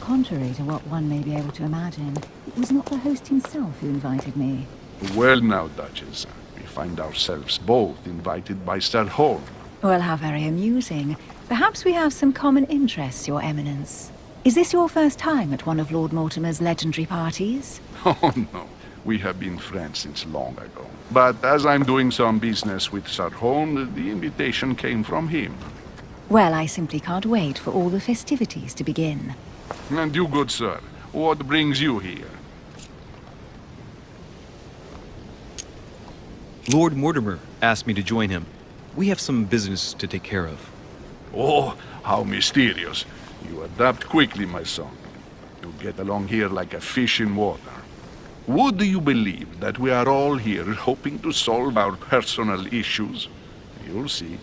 contrary to what one may be able to imagine, it was not the host himself who invited me. Well now, Duchess, we find ourselves both invited by Sir Holm. Well, how very amusing. Perhaps we have some common interests, Your Eminence. Is this your first time at one of Lord Mortimer's legendary parties? Oh no, we have been friends since long ago. But as I'm doing some business with Sir Holm, the invitation came from him. Well, I simply can't wait for all the festivities to begin. And you, good sir, what brings you here? Lord Mortimer asked me to join him. We have some business to take care of. Oh, how mysterious. You adapt quickly, my son. You get along here like a fish in water. Would you believe that we are all here hoping to solve our personal issues? You'll see.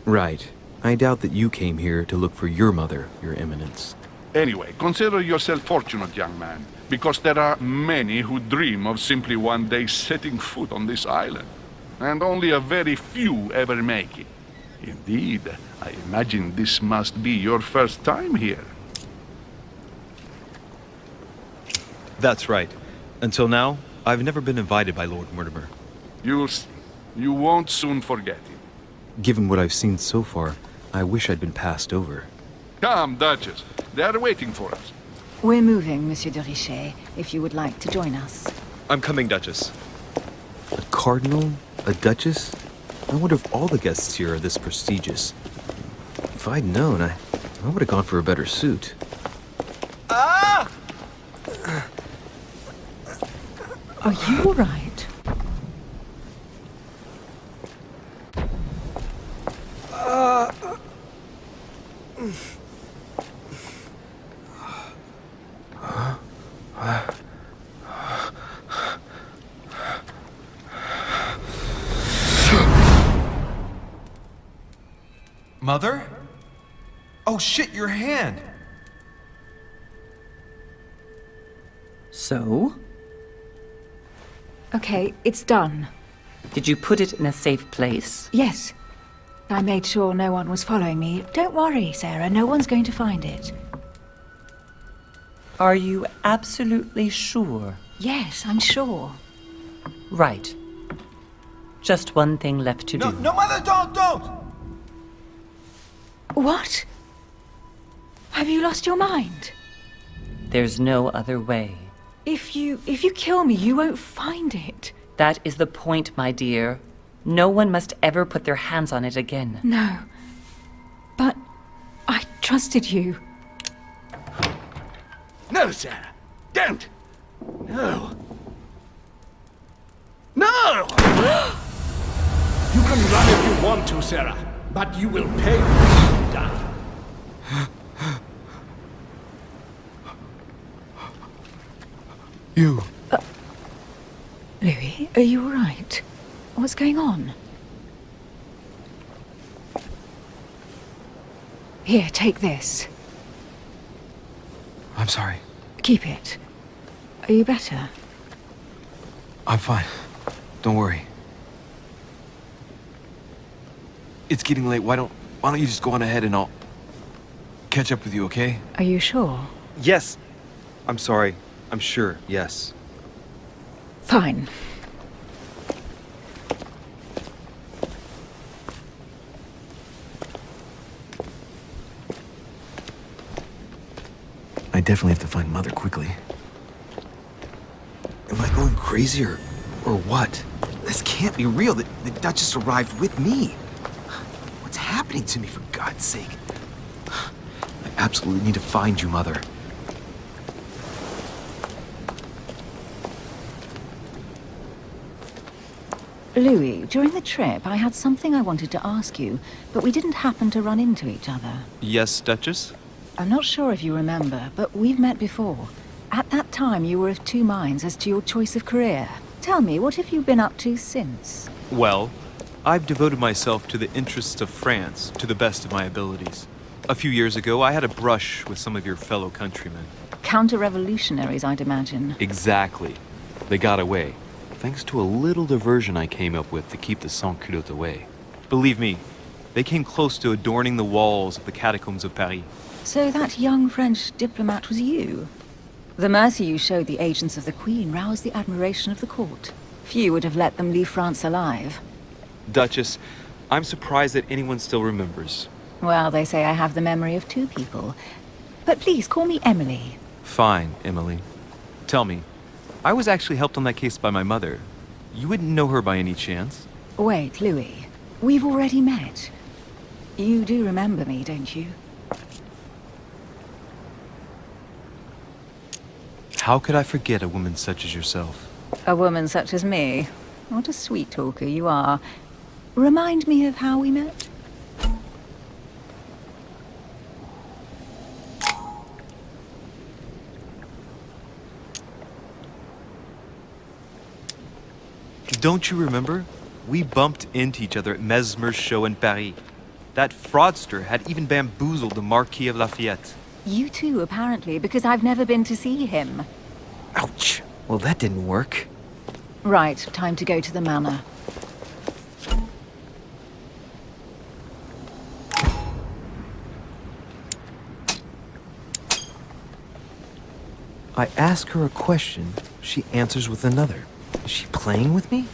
Right. I doubt that you came here to look for your mother, Your Eminence. Anyway, consider yourself fortunate, young man, because there are many who dream of simply one day setting foot on this island, and only a very few ever make it. Indeed, I imagine this must be your first time here. That's right. Until now, I've never been invited by Lord Mortimer. You'll see. You won't soon forget it. Given what I've seen so far, I wish I'd been passed over. Come, Duchess. They are waiting for us. We're moving, Monsieur de Richet, if you would like to join us. I'm coming, Duchess. A cardinal? A duchess? I wonder if all the guests here are this prestigious. If I'd known, I would have gone for a better suit. Ah! Are you all right? Mother? Oh shit, your hand! So? Okay, it's done. Did you put it in a safe place? Yes. I made sure no one was following me. Don't worry, Sarah, no one's going to find it. Are you absolutely sure? Yes, I'm sure. Right. Just one thing left to do. No, Mother, don't! What? Have you lost your mind? There's no other way. If you kill me, you won't find it. That is the point, my dear. No one must ever put their hands on it again. No. But I trusted you. No, Sarah. Don't. No. No! You can run if you want to, Sarah, but you will pay when you're done. You. Louis, are you all right? What's going on? Here, take this. I'm sorry. Keep it. Are you better? I'm fine. Don't worry. It's getting late. Why don't you just go on ahead and I'll catch up with you, okay? Are you sure? Yes. I'm sorry. I'm sure. Yes. Fine. I definitely have to find Mother quickly. Am I going crazy or what? This can't be real. The Duchess arrived with me. What's happening to me, for God's sake? I absolutely need to find you, Mother. Louis, during the trip, I had something I wanted to ask you, but we didn't happen to run into each other. Yes, Duchess? I'm not sure if you remember, but we've met before. At that time, you were of two minds as to your choice of career. Tell me, what have you been up to since? Well, I've devoted myself to the interests of France to the best of my abilities. A few years ago, I had a brush with some of your fellow countrymen. Counter-revolutionaries, I'd imagine. Exactly. They got away, thanks to a little diversion I came up with to keep the sans-culottes away. Believe me, they came close to adorning the walls of the catacombs of Paris. So that young French diplomat was you? The mercy you showed the agents of the Queen roused the admiration of the court. Few would have let them leave France alive. Duchess, I'm surprised that anyone still remembers. Well, they say I have the memory of two people. But please, call me Emily. Fine, Emily. Tell me, I was actually helped on that case by my mother. You wouldn't know her by any chance? Wait, Louis. We've already met. You do remember me, don't you? How could I forget a woman such as yourself? A woman such as me? What a sweet talker you are. Remind me of how we met? Don't you remember? We bumped into each other at Mesmer's show in Paris. That fraudster had even bamboozled the Marquis of Lafayette. You too, apparently, because I've never been to see him. Ouch. Well, that didn't work. Right, time to go to the manor. I ask her a question, she answers with another. Is she playing with me?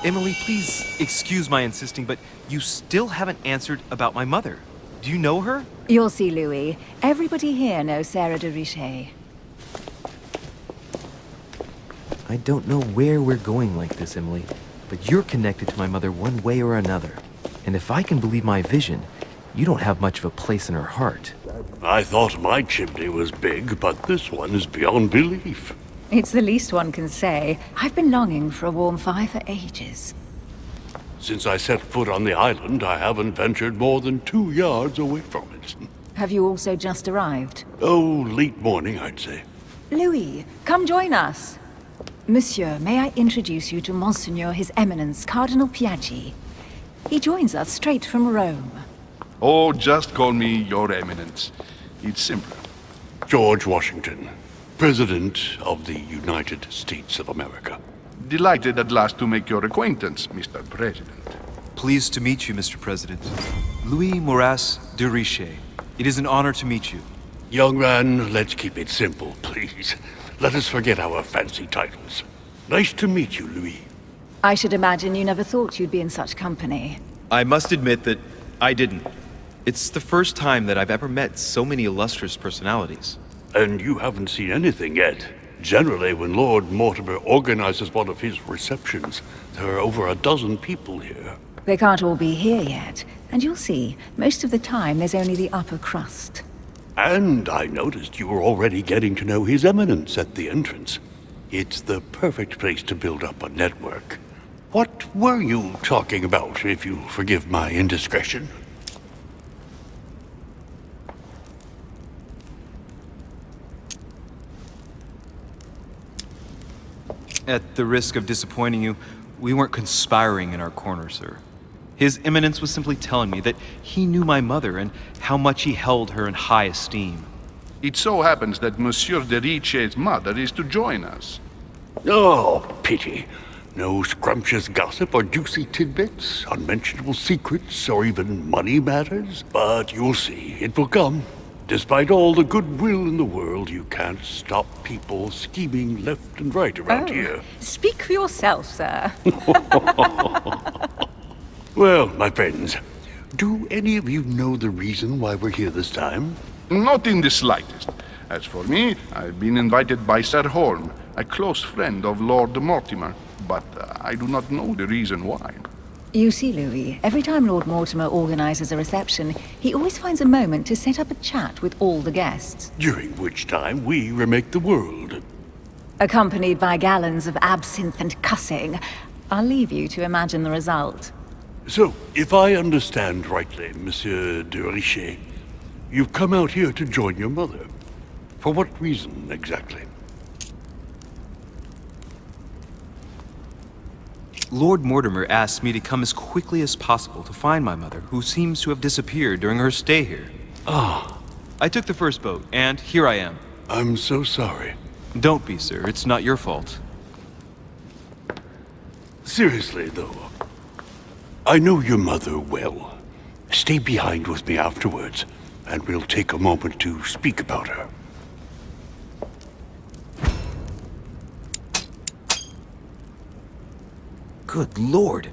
Emily, please excuse my insisting, but you still haven't answered about my mother. Do you know her? You'll see, Louis. Everybody here knows Sarah de Richet. I don't know where we're going like this, Emily, but you're connected to my mother one way or another. And if I can believe my vision, you don't have much of a place in her heart. I thought my chimney was big, but this one is beyond belief. It's the least one can say. I've been longing for a warm fire for ages. Since I set foot on the island, I haven't ventured more than 2 yards away from it. Have you also just arrived? Oh, late morning, I'd say. Louis, come join us. Monsieur, may I introduce you to Monseigneur His Eminence, Cardinal Piaggi. He joins us straight from Rome. Oh, just call me Your Eminence. It's simpler. George Washington, President of the United States of America. Delighted at last to make your acquaintance, Mr. President. Pleased to meet you, Mr. President. Louis Maurras de Richet. It is an honor to meet you. Young man, let's keep it simple, please. Let us forget our fancy titles. Nice to meet you, Louis. I should imagine you never thought you'd be in such company. I must admit that I didn't. It's the first time that I've ever met so many illustrious personalities. And you haven't seen anything yet. Generally, when Lord Mortimer organizes one of his receptions, there are over a dozen people here. They can't all be here yet, and you'll see, most of the time there's only the upper crust. And I noticed you were already getting to know His Eminence at the entrance. It's the perfect place to build up a network. What were you talking about, if you forgive my indiscretion? At the risk of disappointing you, we weren't conspiring in our corner, sir. His Eminence was simply telling me that he knew my mother and how much he held her in high esteem. It so happens that Monsieur de Richet's mother is to join us. Oh, pity. No scrumptious gossip or juicy tidbits, unmentionable secrets, or even money matters. But you'll see, it will come. Despite all the goodwill in the world, you can't stop people scheming left and right around here. Speak for yourself, sir. Well, my friends, do any of you know the reason why we're here this time? Not in the slightest. As for me, I've been invited by Sir Holm, a close friend of Lord Mortimer, but I do not know the reason why. You see, Louis, every time Lord Mortimer organizes a reception, he always finds a moment to set up a chat with all the guests. During which time we remake the world. Accompanied by gallons of absinthe and cussing. I'll leave you to imagine the result. So, if I understand rightly, Monsieur de Richet, you've come out here to join your mother. For what reason, exactly? Lord Mortimer asked me to come as quickly as possible to find my mother, who seems to have disappeared during her stay here. Ah. I took the first boat, and here I am. I'm so sorry. Don't be, sir. It's not your fault. Seriously, though, I know your mother well. Stay behind with me afterwards, and we'll take a moment to speak about her. Good Lord!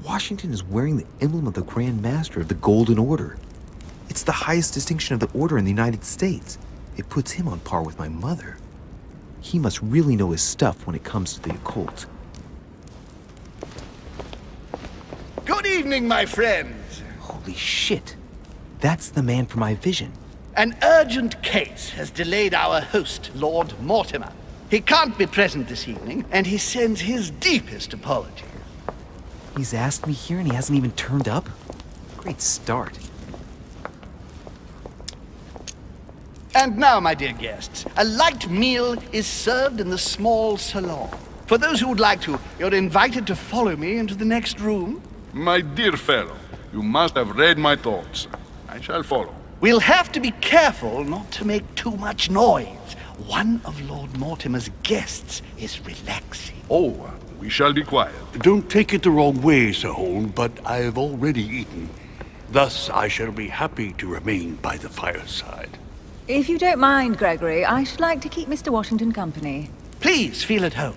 Washington is wearing the emblem of the Grand Master of the Golden Order. It's the highest distinction of the Order in the United States. It puts him on par with my mother. He must really know his stuff when it comes to the occult. Good evening, my friends. Holy shit! That's the man for my vision. An urgent case has delayed our host, Lord Mortimer. He can't be present this evening, and he sends his deepest apologies. He's asked me here and he hasn't even turned up? Great start. And now, my dear guests, a light meal is served in the small salon. For those who would like to, you're invited to follow me into the next room. My dear fellow, you must have read my thoughts. I shall follow. We'll have to be careful not to make too much noise. One of Lord Mortimer's guests is relaxing. Oh, we shall be quiet. Don't take it the wrong way, Sir Holm, but I have already eaten. Thus, I shall be happy to remain by the fireside. If you don't mind, Gregory, I should like to keep Mr. Washington company. Please feel at home.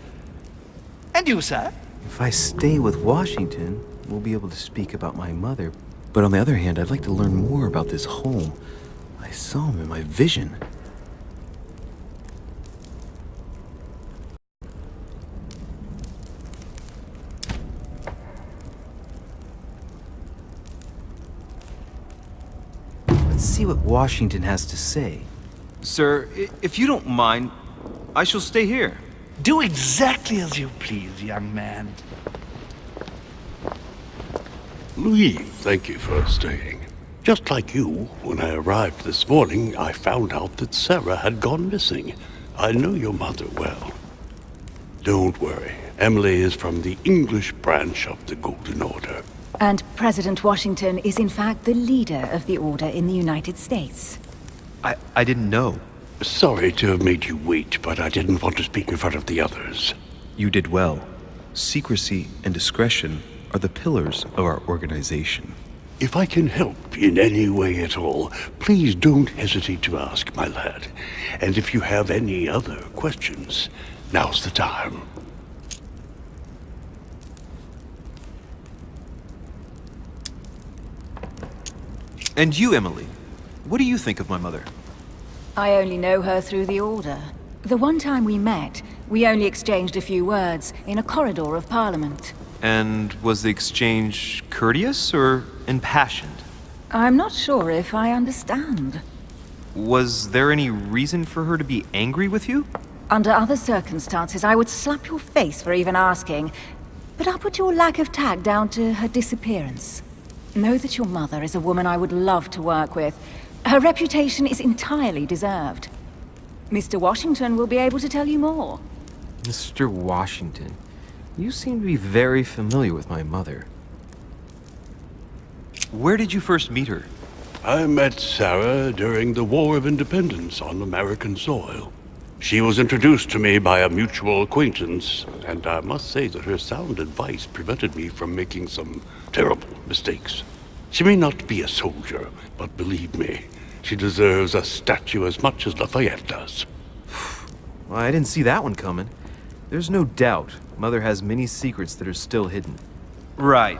And you, sir? If I stay with Washington, we'll be able to speak about my mother. But on the other hand, I'd like to learn more about this home. I saw him in my vision. Let's see what Washington has to say. Sir, if you don't mind, I shall stay here. Do exactly as you please, young man. Louis, thank you for staying. Just like you, when I arrived this morning, I found out that Sarah had gone missing. I know your mother well. Don't worry. Emily is from the English branch of the Golden Order. And President Washington is in fact the leader of the Order in the United States. I didn't know. Sorry to have made you wait, but I didn't want to speak in front of the others. You did well. Secrecy and discretion are the pillars of our organization. If I can help in any way at all, please don't hesitate to ask, my lad. And if you have any other questions, now's the time. And you, Emily, what do you think of my mother? I only know her through the Order. The one time we met, we only exchanged a few words in a corridor of Parliament. And was the exchange courteous or impassioned? I'm not sure if I understand. Was there any reason for her to be angry with you? Under other circumstances, I would slap your face for even asking, but I'll put your lack of tact down to her disappearance. Know that your mother is a woman I would love to work with. Her reputation is entirely deserved. Mr. Washington will be able to tell you more. Mr. Washington, you seem to be very familiar with my mother. Where did you first meet her? I met Sarah during the War of Independence on American soil. She was introduced to me by a mutual acquaintance, and I must say that her sound advice prevented me from making some terrible mistakes. She may not be a soldier, but believe me, she deserves a statue as much as Lafayette does. Well, I didn't see that one coming. There's no doubt Mother has many secrets that are still hidden. Right.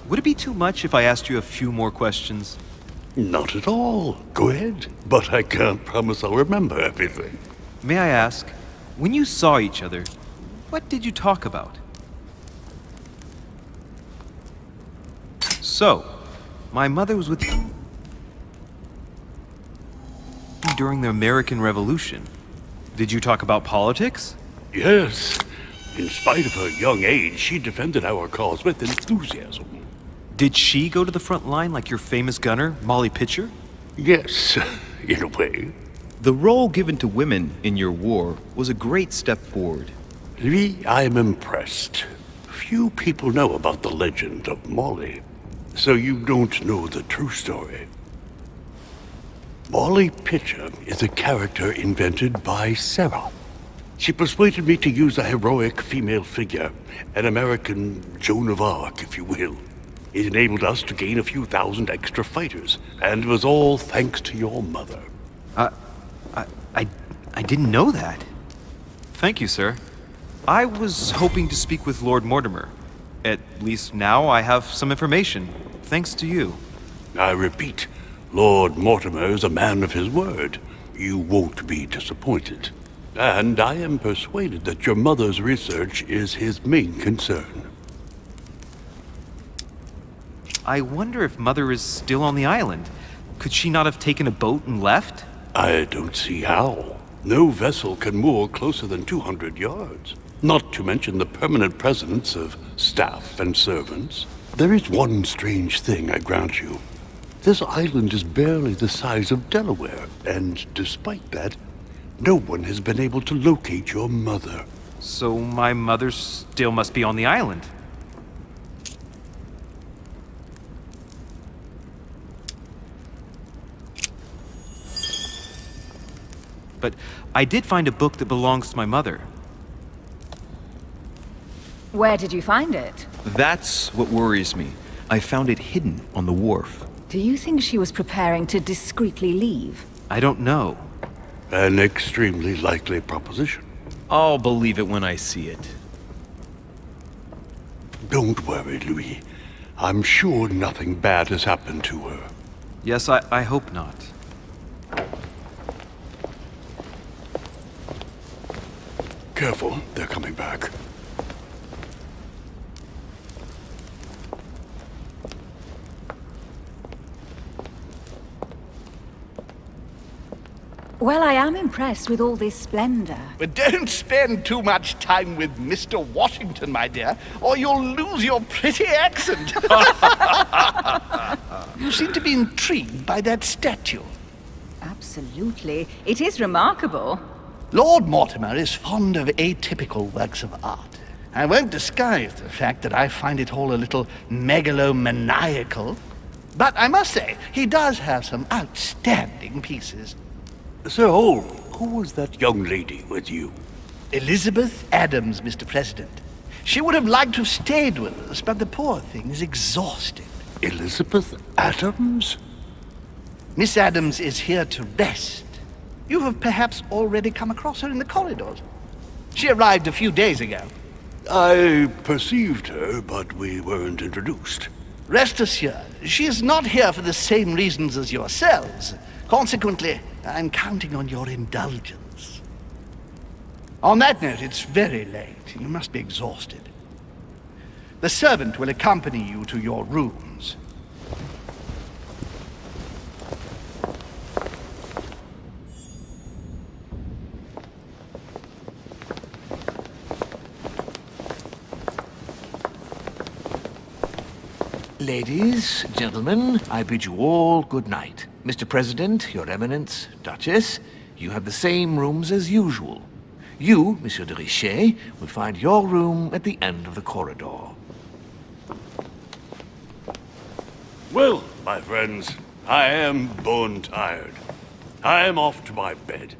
Would it be too much if I asked you a few more questions? Not at all. Go ahead. But I can't promise I'll remember everything. May I ask, when you saw each other, what did you talk about? So, my mother was with you during the American Revolution. Did you talk about politics? Yes. In spite of her young age, she defended our cause with enthusiasm. Did she go to the front line like your famous gunner, Molly Pitcher? Yes, in a way. The role given to women in your war was a great step forward. Lee, I'm impressed. Few people know about the legend of Molly, so you don't know the true story. Molly Pitcher is a character invented by Sarah. She persuaded me to use a heroic female figure, an American Joan of Arc, if you will. It enabled us to gain a few thousand extra fighters, and it was all thanks to your mother. I didn't know that. Thank you, sir. I was hoping to speak with Lord Mortimer. At least now I have some information, thanks to you. I repeat, Lord Mortimer is a man of his word. You won't be disappointed. And I am persuaded that your mother's research is his main concern. I wonder if Mother is still on the island. Could she not have taken a boat and left? I don't see how. No vessel can moor closer than 200 yards. Not to mention the permanent presence of staff and servants. There is one strange thing, I grant you. This island is barely the size of Delaware, and despite that, no one has been able to locate your mother. So my mother still must be on the island. But I did find a book that belongs to my mother. Where did you find it? That's what worries me. I found it hidden on the wharf. Do you think she was preparing to discreetly leave? I don't know. An extremely likely proposition. I'll believe it when I see it. Don't worry, Louis. I'm sure nothing bad has happened to her. Yes, I hope not. Careful, they're coming back. Well, I am impressed with all this splendor. But don't spend too much time with Mr. Washington, my dear, or you'll lose your pretty accent. You seem to be intrigued by that statue. Absolutely. It is remarkable. Lord Mortimer is fond of atypical works of art. I won't disguise the fact that I find it all a little megalomaniacal. But I must say, he does have some outstanding pieces. Sir Hole, who was that young lady with you? Elizabeth Adams, Mr. President. She would have liked to have stayed with us, but the poor thing is exhausted. Elizabeth Adams? Miss Adams is here to rest. You have perhaps already come across her in the corridors. She arrived a few days ago. I perceived her, but we weren't introduced. Rest assured, she is not here for the same reasons as yourselves. Consequently, I'm counting on your indulgence. On that note, it's very late. You must be exhausted. The servant will accompany you to your rooms. Ladies, gentlemen, I bid you all good night. Mr. President, Your Eminence, Duchess, you have the same rooms as usual. You, Monsieur de Richet, will find your room at the end of the corridor. Well, my friends, I am bone tired. I am off to my bed.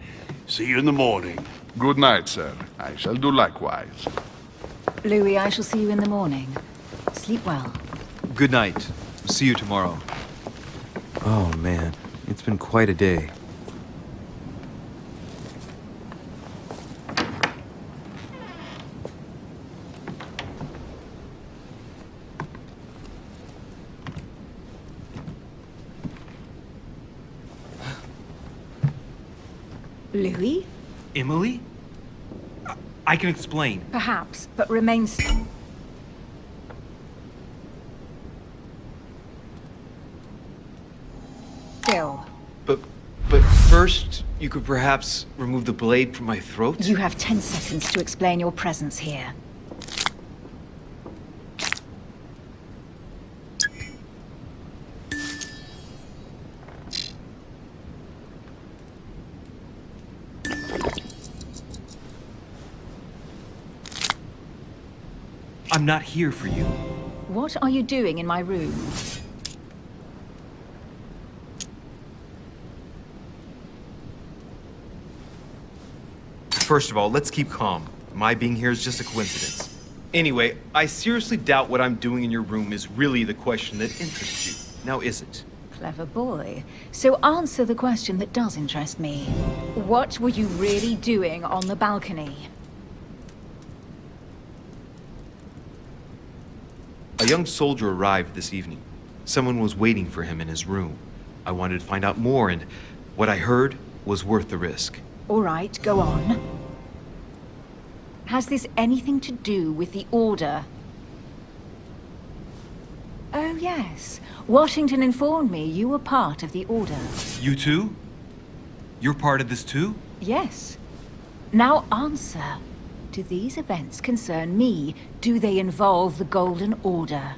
See you in the morning. Good night, sir. I shall do likewise. Louis, I shall see you in the morning. Sleep well. Good night. See you tomorrow. Oh man, it's been quite a day. Louis? Emily? I can explain. Perhaps, but remain still. But first, you could perhaps remove the blade from my throat? You have 10 seconds to explain your presence here. I'm not here for you. What are you doing in my room? First of all, let's keep calm. My being here is just a coincidence. Anyway, I seriously doubt what I'm doing in your room is really the question that interests you. Now, is it? Clever boy. So answer the question that does interest me. What were you really doing on the balcony? A young soldier arrived this evening. Someone was waiting for him in his room. I wanted to find out more, and what I heard was worth the risk. All right, go on. Has this anything to do with the Order? Oh, yes. Washington informed me you were part of the Order. You too? You're part of this too? Yes. Now answer. Do these events concern me? Do they involve the Golden Order?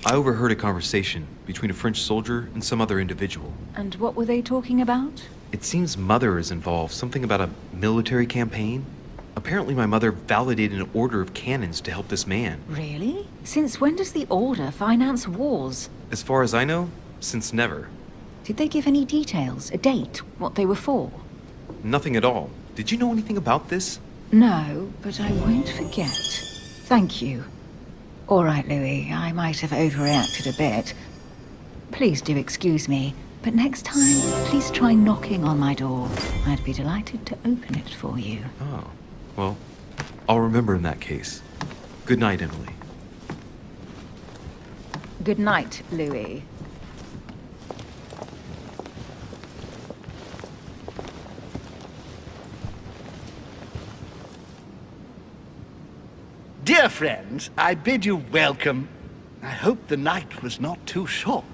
I overheard a conversation between a French soldier and some other individual. And what were they talking about? It seems Mother is involved, something about a military campaign. Apparently my mother validated an order of cannons to help this man. Really? Since when does the Order finance wars? As far as I know, since never. Did they give any details, a date, what they were for? Nothing at all. Did you know anything about this? No, but I won't forget. Thank you. All right, Louis, I might have overreacted a bit. Please do excuse me, but next time, please try knocking on my door. I'd be delighted to open it for you. Oh, well, I'll remember in that case. Good night, Emily. Good night, Louis. Dear friends, I bid you welcome. I hope the night was not too short.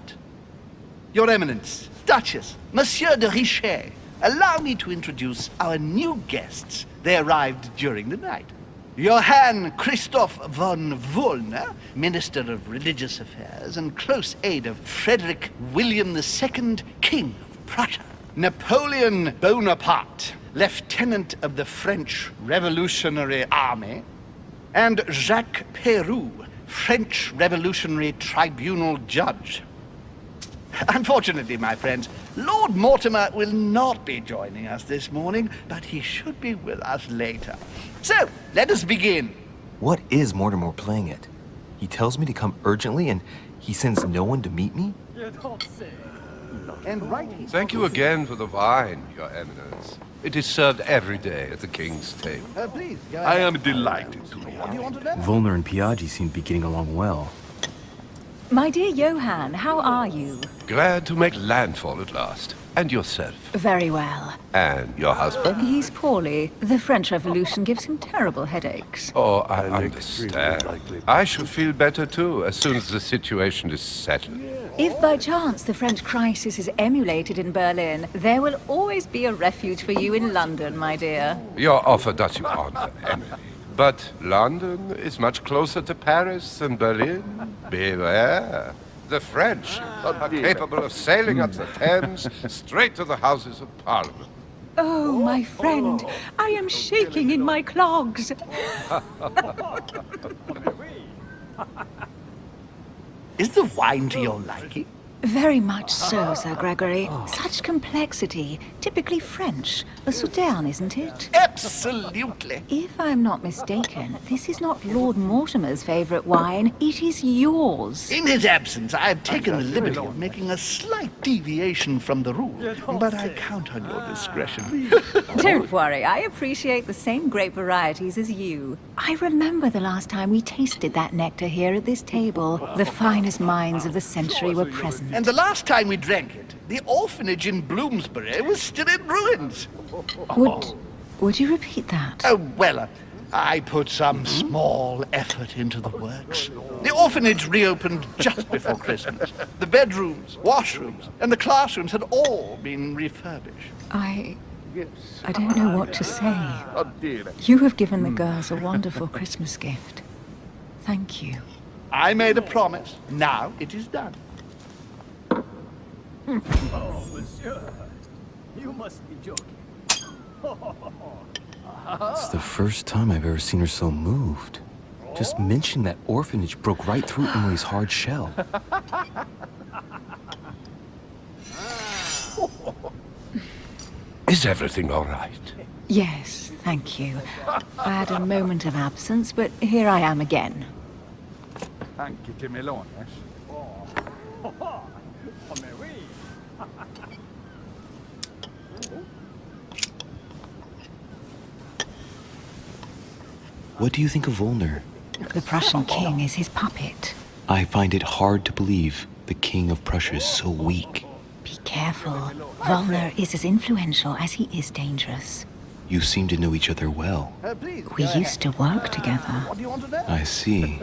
Your Eminence, Duchess, Monsieur de Richet, allow me to introduce our new guests. They arrived during the night. Johann Christoph von Wollner, Minister of Religious Affairs and close aide of Frederick William II, King of Prussia. Napoleon Bonaparte, Lieutenant of the French Revolutionary Army. And Jacques Peroux, French Revolutionary Tribunal Judge. Unfortunately, my friends, Lord Mortimer will not be joining us this morning, but he should be with us later. So, let us begin. What is Mortimer playing at? He tells me to come urgently and he sends no one to meet me? And right here. Thank you again for the wine, Your Eminence. It is served every day at the king's table. Please, go I ahead. am delighted to What do you want meet to know? Volner and Piaggi seem to be getting along well. My dear Johann, how are you? Glad to make landfall at last. And yourself. Very well. And your husband? He's poorly. The French Revolution gives him terrible headaches. Oh, I understand. I shall feel better too, as soon as the situation is settled. If by chance the French crisis is emulated in Berlin, there will always be a refuge for you in London, my dear. Your offer does you honor, Emily. But London is much closer to Paris than Berlin. Beware. The French are capable of sailing up the Thames straight to the Houses of Parliament. Oh, my friend, I am shaking in my clogs. Is the wine to your liking? Very much so, Sir Gregory. Such complexity. Typically French. A Sauternes, isn't it? Absolutely. If I'm not mistaken, this is not Lord Mortimer's favorite wine. It is yours. In his absence, I have taken the liberty of making a slight deviation from the rule, but I count on your discretion. Don't worry, I appreciate the same grape varieties as you. I remember the last time we tasted that nectar here at this table. The finest minds of the century were present. And the last time we drank it, the orphanage in Bloomsbury was still in ruins. Would you repeat that? Oh, well, I put some small effort into the works. The orphanage reopened just before Christmas. The bedrooms, washrooms, and the classrooms had all been refurbished. I don't know what to say. You have given the girls a wonderful Christmas gift. Thank you. I made a promise. Now it is done. Oh, monsieur. You must be joking. It's the first time I've ever seen her so moved. Just mentioning that orphanage broke right through Emily's hard shell. Is everything all right? Yes, thank you. I had a moment of absence, but here I am again. Anche che melones. What do you think of Volner? The Prussian king is his puppet. I find it hard to believe the king of Prussia is so weak. Be careful. Volner is as influential as he is dangerous. You seem to know each other well. Please. We used to work together. What do you want to know? I see.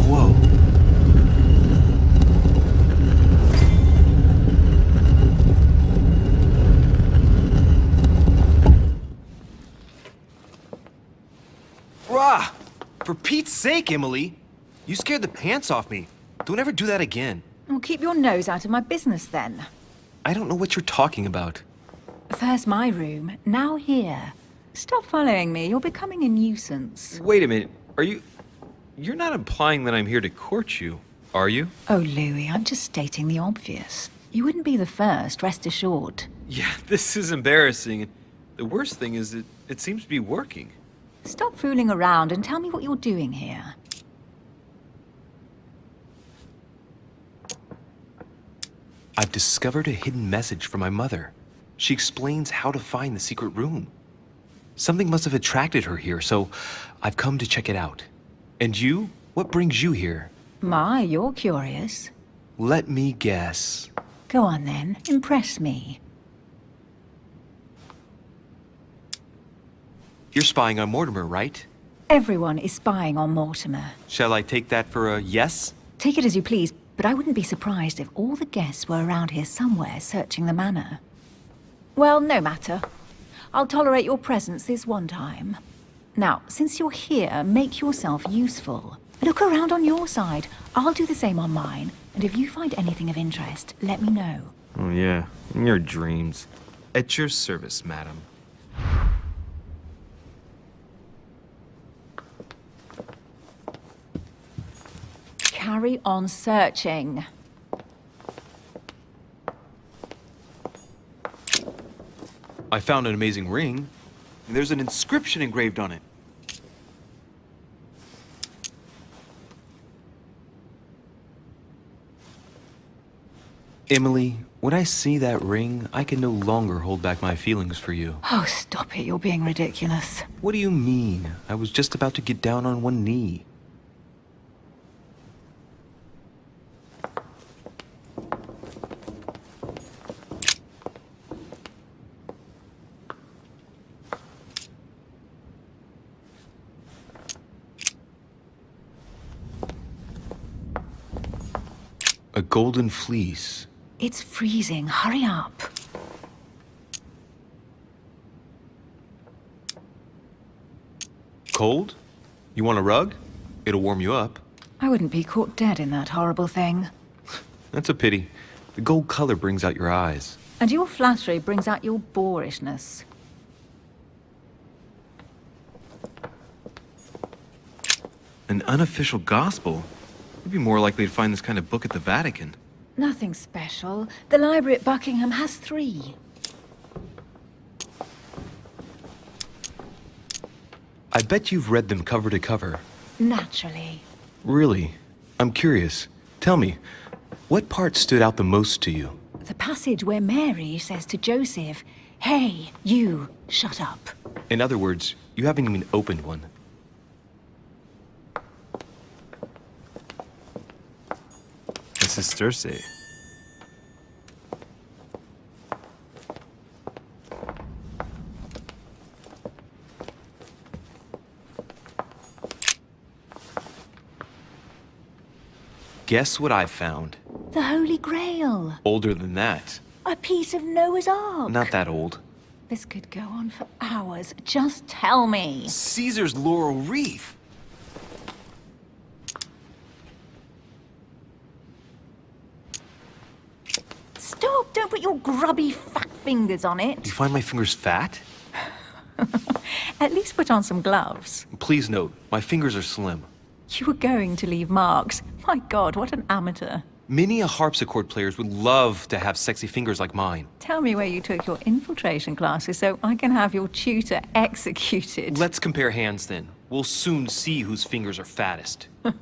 Whoa. Rah! For Pete's sake, Emily! You scared the pants off me. Don't ever do that again. Well, keep your nose out of my business then. I don't know what you're talking about. First my room, now here. Stop following me, you're becoming a nuisance. Wait a minute. You're not implying that I'm here to court you, are you? Oh, Louis, I'm just stating the obvious. You wouldn't be the first, rest assured. Yeah, this is embarrassing. The worst thing is it seems to be working. Stop fooling around and tell me what you're doing here. I've discovered a hidden message from my mother. She explains how to find the secret room. Something must have attracted her here, so I've come to check it out. And you? What brings you here? My, you're curious. Let me guess. Go on then, impress me. You're spying on Mortimer, right? Everyone is spying on Mortimer. Shall I take that for a yes? Take it as you please, but I wouldn't be surprised if all the guests were around here somewhere searching the manor. Well, no matter. I'll tolerate your presence this one time. Now, since you're here, make yourself useful. Look around on your side. I'll do the same on mine. And if you find anything of interest, let me know. Oh yeah, in your dreams. At your service, madam. Carry on searching. I found an amazing ring. There's an inscription engraved on it. Emily, when I see that ring, I can no longer hold back my feelings for you. Oh, stop it. You're being ridiculous. What do you mean? I was just about to get down on one knee. A golden fleece. It's freezing. Hurry up. Cold? You want a rug? It'll warm you up. I wouldn't be caught dead in that horrible thing. That's a pity. The gold color brings out your eyes. And your flattery brings out your boorishness. An unofficial gospel? You'd be more likely to find this kind of book at the Vatican. Nothing special. The library at Buckingham has 3. I bet you've read them cover to cover. Naturally. Really? I'm curious. Tell me, what part stood out the most to you? The passage where Mary says to Joseph, "Hey, you, shut up." In other words, you haven't even opened one. Sisterse. Guess what I found? The Holy Grail. Older than that. A piece of Noah's Ark. Not that old. This could go on for hours. Just tell me. Caesar's laurel wreath. Stop! Don't put your grubby fat fingers on it. Do you find my fingers fat? At least put on some gloves. Please note, my fingers are slim. You were going to leave marks. My God, what an amateur. Many a harpsichord players would love to have sexy fingers like mine. Tell me where you took your infiltration classes so I can have your tutor executed. Let's compare hands then. We'll soon see whose fingers are fattest. No,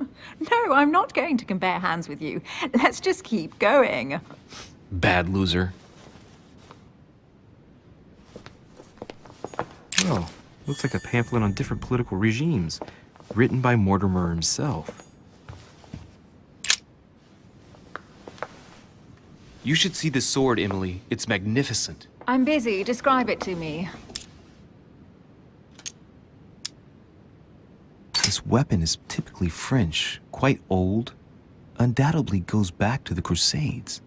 I'm not going to compare hands with you. Let's just keep going. Bad loser. Oh, looks like a pamphlet on different political regimes, written by Mortimer himself. You should see this sword, Emily. It's magnificent. I'm busy. Describe it to me. This weapon is typically French, quite old, undoubtedly goes back to the Crusades.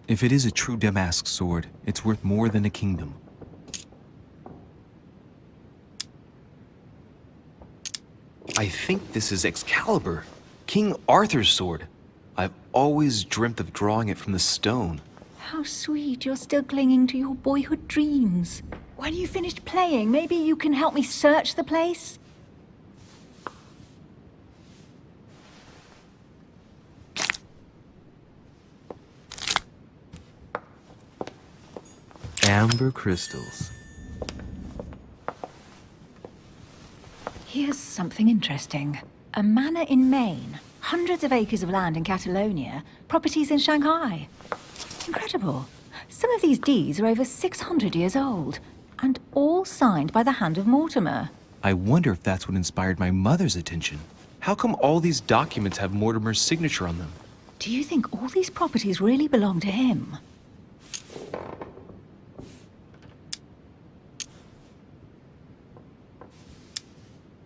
If it is a true Damask sword, it's worth more than a kingdom. I think this is Excalibur, King Arthur's sword. I've always dreamt of drawing it from the stone. How sweet. You're still clinging to your boyhood dreams. When you finished playing, maybe you can help me search the place? Amber crystals. Here's something interesting. A manor in Maine, hundreds of acres of land in Catalonia, properties in Shanghai. Incredible. Some of these deeds are over 600 years old, and all signed by the hand of Mortimer. I wonder if that's what inspired my mother's attention. How come all these documents have Mortimer's signature on them? Do you think all these properties really belong to him?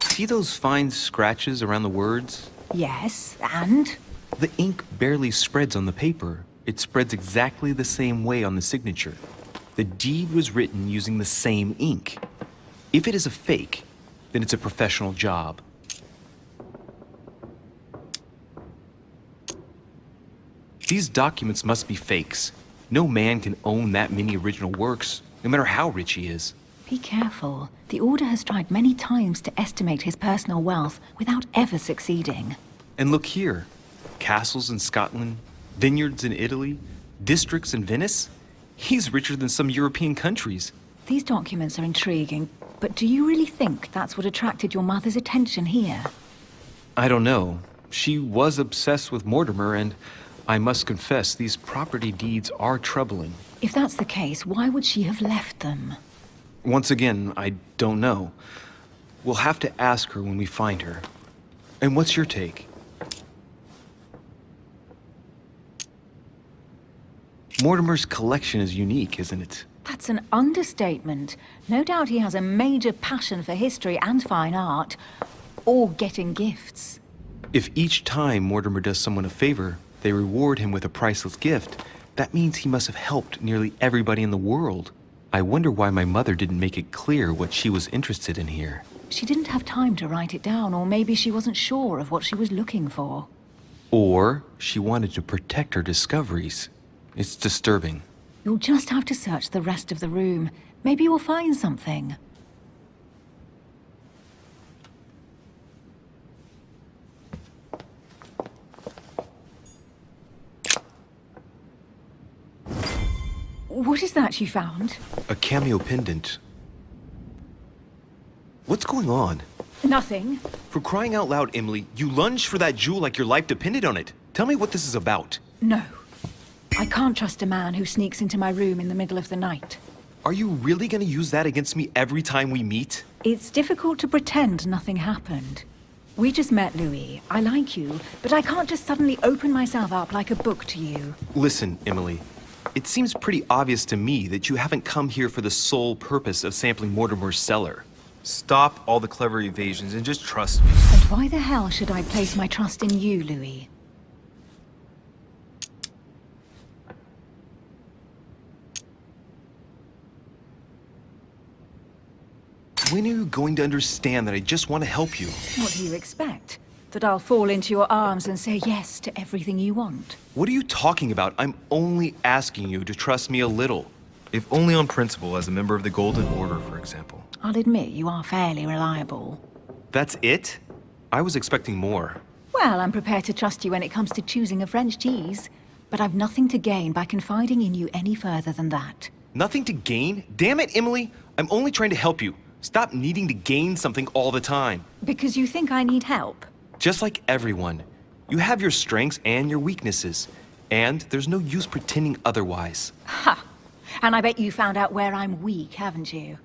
See those fine scratches around the words? Yes, and? The ink barely spreads on the paper. It spreads exactly the same way on the signature. The deed was written using the same ink. If it is a fake, then it's a professional job. These documents must be fakes. No man can own that many original works, no matter how rich he is. Be careful. The Order has tried many times to estimate his personal wealth without ever succeeding. And look here. Castles in Scotland, vineyards in Italy, districts in Venice. He's richer than some European countries. These documents are intriguing, but do you really think that's what attracted your mother's attention here? I don't know. She was obsessed with Mortimer, and I must confess, these property deeds are troubling. If that's the case, why would she have left them? Once again, I don't know. We'll have to ask her when we find her. And what's your take? Mortimer's collection is unique, isn't it? That's an understatement. No doubt he has a major passion for history and fine art, or getting gifts. If each time Mortimer does someone a favor, they reward him with a priceless gift, that means he must have helped nearly everybody in the world. I wonder why my mother didn't make it clear what she was interested in here. She didn't have time to write it down, or maybe she wasn't sure of what she was looking for. Or she wanted to protect her discoveries. It's disturbing. You'll just have to search the rest of the room. Maybe you'll find something. What is that you found? A cameo pendant. What's going on? Nothing. For crying out loud, Emily, you lunged for that jewel like your life depended on it. Tell me what this is about. No. I can't trust a man who sneaks into my room in the middle of the night. Are you really gonna use that against me every time we meet? It's difficult to pretend nothing happened. We just met, Louis. I like you, but I can't just suddenly open myself up like a book to you. Listen, Emily. It seems pretty obvious to me that you haven't come here for the sole purpose of sampling Mortimer's cellar. Stop all the clever evasions and just trust me. And why the hell should I place my trust in you, Louis? When are you going to understand that I just want to help you? What do you expect? That I'll fall into your arms and say yes to everything you want? What are you talking about? I'm only asking you to trust me a little. If only on principle, as a member of the Golden Order, for example. I'll admit you are fairly reliable. That's it? I was expecting more. Well, I'm prepared to trust you when it comes to choosing a French cheese. But I've nothing to gain by confiding in you any further than that. Nothing to gain? Damn it, Emily! I'm only trying to help you. Stop needing to gain something all the time. Because you think I need help? Just like everyone. You have your strengths and your weaknesses. And there's no use pretending otherwise. Ha! And I bet you found out where I'm weak, haven't you?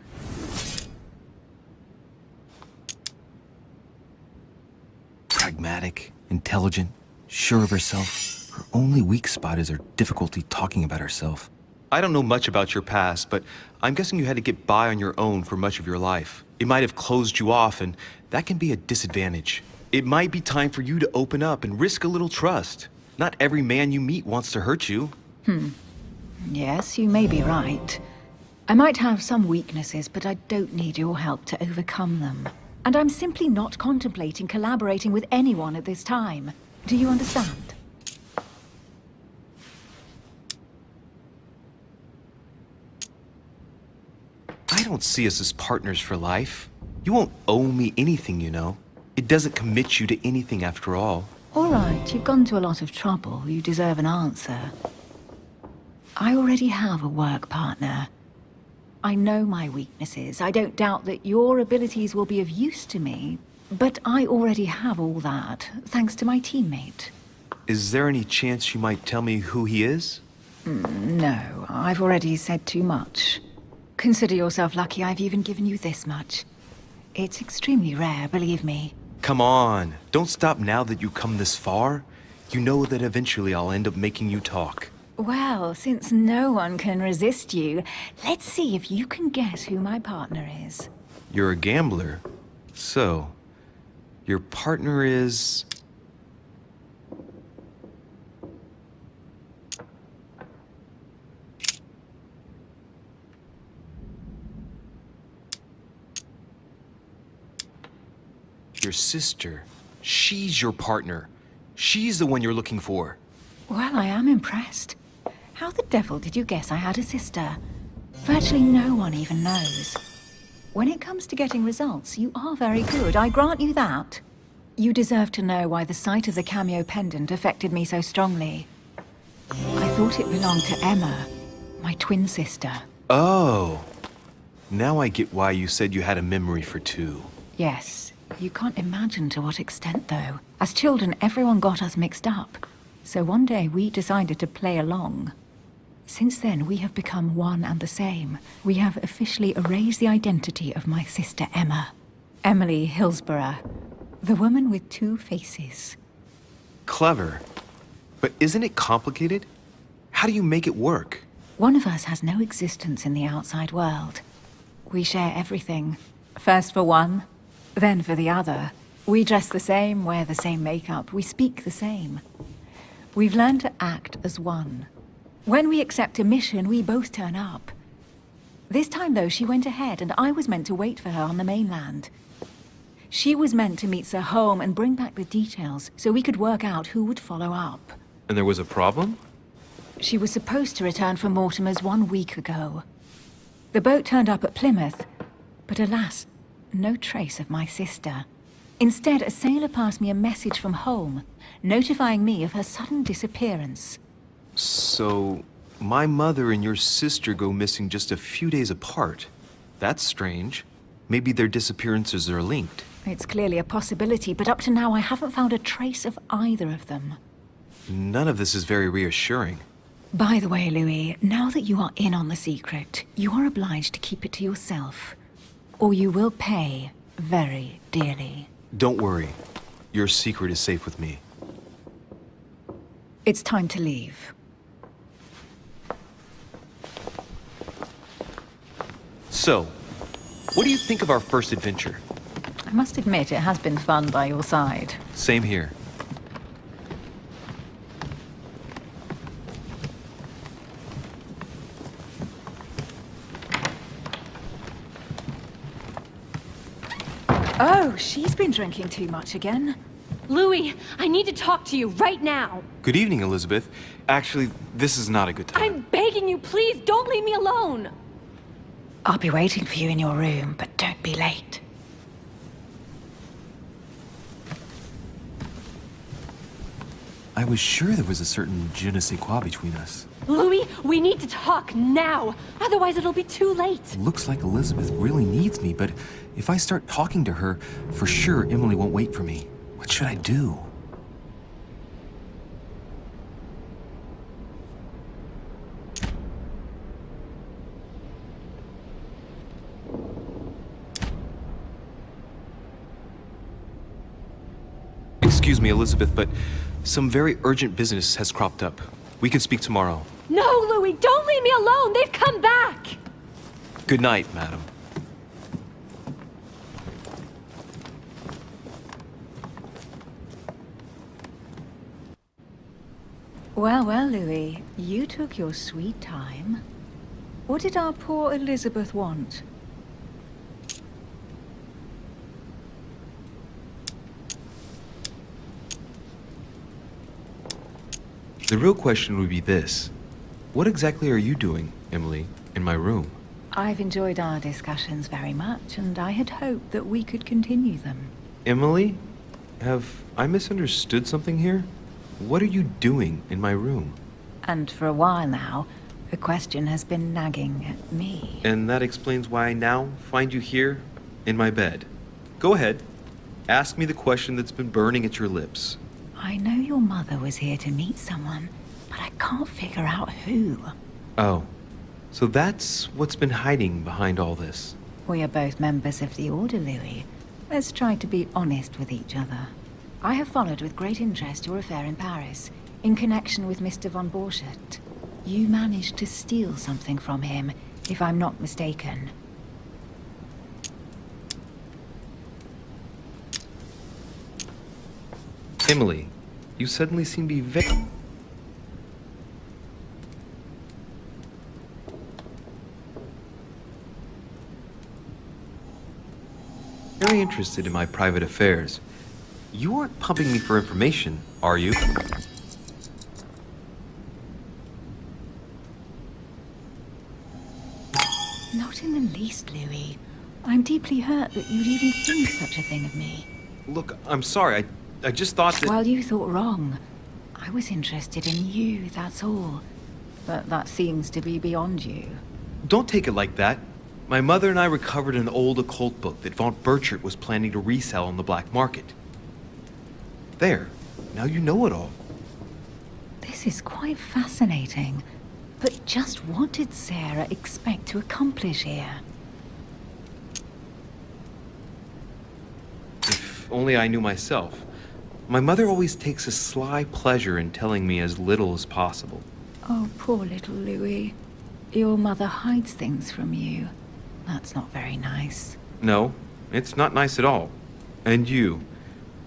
Pragmatic, intelligent, sure of herself. Her only weak spot is her difficulty talking about herself. I don't know much about your past, but I'm guessing you had to get by on your own for much of your life. It might have closed you off, and that can be a disadvantage. It might be time for you to open up and risk a little trust. Not every man you meet wants to hurt you. Yes, you may be right. I might have some weaknesses, but I don't need your help to overcome them. And I'm simply not contemplating collaborating with anyone at this time. Do you understand? I don't see us as partners for life. You won't owe me anything, you know. It doesn't commit you to anything after all. All right, you've gone to a lot of trouble. You deserve an answer. I already have a work partner. I know my weaknesses. I don't doubt that your abilities will be of use to me. But I already have all that, thanks to my teammate. Is there any chance you might tell me who he is? No, I've already said too much. Consider yourself lucky I've even given you this much. It's extremely rare, believe me. Come on, don't stop now that you've come this far. You know that eventually I'll end up making you talk. Well, since no one can resist you, let's see if you can guess who my partner is. You're a gambler. So, your partner is... your sister. She's your partner. She's the one you're looking for. Well, I am impressed. How the devil did you guess I had a sister? Virtually no one even knows. When it comes to getting results, you are very good, I grant you that. You deserve to know why the sight of the cameo pendant affected me so strongly. I thought it belonged to Emma, my twin sister. Oh. Now I get why you said you had a memory for two. Yes, you can't imagine to what extent, though. As children, everyone got us mixed up. So one day we decided to play along. Since then, we have become one and the same. We have officially erased the identity of my sister Emma. Emily Hillsborrow. The woman with two faces. Clever. But isn't it complicated? How do you make it work? One of us has no existence in the outside world. We share everything. First for one, then for the other. We dress the same, wear the same makeup, we speak the same. We've learned to act as one. When we accept a mission, we both turn up. This time, though, she went ahead, and I was meant to wait for her on the mainland. She was meant to meet Sir Home and bring back the details, so we could work out who would follow up. And there was a problem? She was supposed to return from Mortimer's 1 week ago. The boat turned up at Plymouth, but alas, no trace of my sister. Instead, a sailor passed me a message from home, notifying me of her sudden disappearance. So, my mother and your sister go missing just a few days apart. That's strange. Maybe their disappearances are linked. It's clearly a possibility, but up to now I haven't found a trace of either of them. None of this is very reassuring. By the way, Louis, now that you are in on the secret, you are obliged to keep it to yourself. Or you will pay very dearly. Don't worry. Your secret is safe with me. It's time to leave. So, what do you think of our first adventure? I must admit, it has been fun by your side. Same here. Oh, she's been drinking too much again. Louis, I need to talk to you right now. Good evening, Elizabeth. Actually, this is not a good time. I'm begging you, please don't leave me alone. I'll be waiting for you in your room, but don't be late. I was sure there was a certain je ne sais quoi between us. Louis, we need to talk now. Otherwise it'll be too late. Looks like Elizabeth really needs me, but if I start talking to her, for sure Emily won't wait for me. What should I do? Excuse me, Elizabeth, but some very urgent business has cropped up. We can speak tomorrow. No, Louis, don't leave me alone. They've come back. Good night, madam. Well, well, Louis, you took your sweet time. What did our poor Elizabeth want? The real question would be this. What exactly are you doing, Emily, in my room? I've enjoyed our discussions very much, and I had hoped that we could continue them. Emily? Have I misunderstood something here? What are you doing in my room? And for a while now, the question has been nagging at me. And that explains why I now find you here, in my bed. Go ahead. Ask me the question that's been burning at your lips. I know your mother was here to meet someone, but I can't figure out who. Oh, so that's what's been hiding behind all this. We are both members of the Order, Louis. Let's try to be honest with each other. I have followed with great interest your affair in Paris, in connection with Mr. von Borchardt. You managed to steal something from him, if I'm not mistaken. Emily, you suddenly seem to be very interested in my private affairs. You aren't pumping me for information, are you? Not in the least, Louis. I'm deeply hurt that you'd even think such a thing of me. Look, I'm sorry. I just thought that... Well, you thought wrong. I was interested in you, that's all. But that seems to be beyond you. Don't take it like that. My mother and I recovered an old occult book that von Borchardt was planning to resell on the black market. There. Now you know it all. This is quite fascinating. But just what did Sarah expect to accomplish here? If only I knew myself. My mother always takes a sly pleasure in telling me as little as possible. Oh, poor little Louis. Your mother hides things from you. That's not very nice. No, it's not nice at all. And you?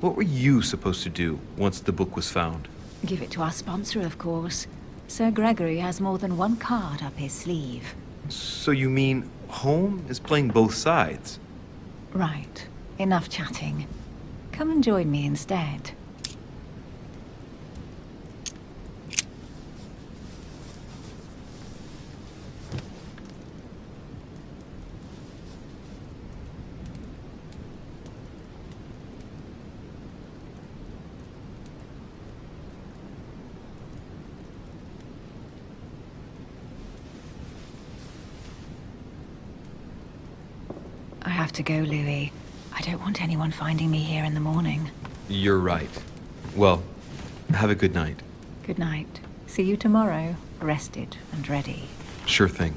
What were you supposed to do once the book was found? Give it to our sponsor, of course. Sir Gregory has more than one card up his sleeve. So you mean Home is playing both sides? Right. Enough chatting. Come and join me instead. I have to go, Louis. I don't want anyone finding me here in the morning. You're right. Well, have a good night. Good night. See you tomorrow, rested and ready. Sure thing.